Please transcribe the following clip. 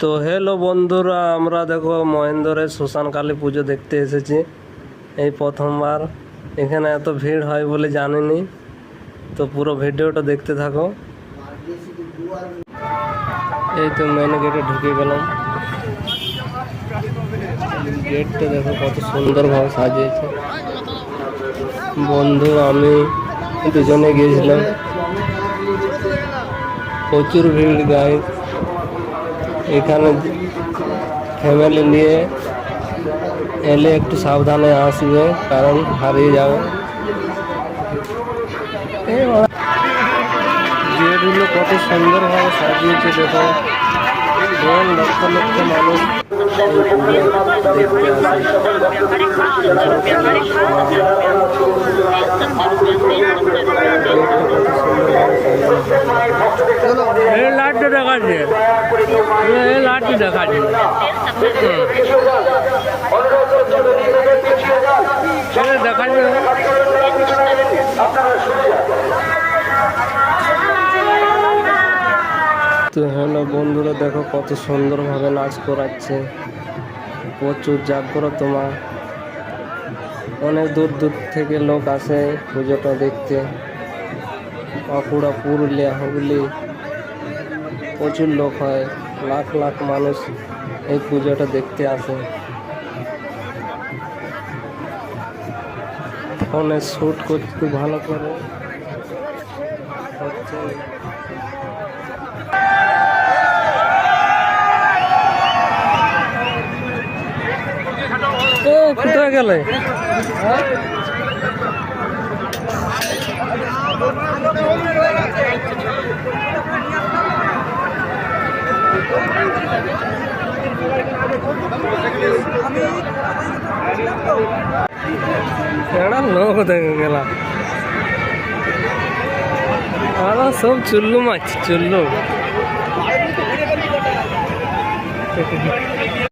তো হ্যালো বন্ধুরা, আমরা দেখো মহেন্দ্রের শ্মশান কালী পুজো দেখতে এসেছি এই প্রথমবার। এখানে এত ভিড় হয় বলে জানিনি, তো পুরো ভিডিওটা দেখতে থাকো। এই তো মেন গেটে ঢুকে গেলাম। গেটটা দেখো কত সুন্দরভাবে সাজিয়েছে। বন্ধু আমি দুজনে গিয়েছিলাম, প্রচুর ভিড় গাইস। এখানে ফ্যামিলি নিয়ে এলে একটু সাবধানে আসবে, কারণ হারিয়ে যাবে। গেটগুলো কত সুন্দরভাবে সাজিয়েছে দেখো। লক্ষ লক্ষ মানুষ দেখতে আসে। লাইটটা দেখাচ্ছে, লাইটটা দেখাচ্ছে। দেখাচ্ছে তো হ্যালো বন্ধুরা, দেখো কত সুন্দরভাবে নাচ করাচ্ছে। প্রচুর জাগ্রত মা, অনেক দূর দূর থেকে লোক আসে পুজোটা দেখতে। বাঁকুড়া, পুরুলিয়া, হুগলি প্রচুর লোক হয়, লাখ লাখ মানুষ এই পুজোটা দেখতে আসে। ফোনে শ্যুট করতে ভালো করে হচ্ছে। কোথায় গেলে? লোক কোথায় গেলা? আরো সব চুল্লু মাছ, চুল্লু।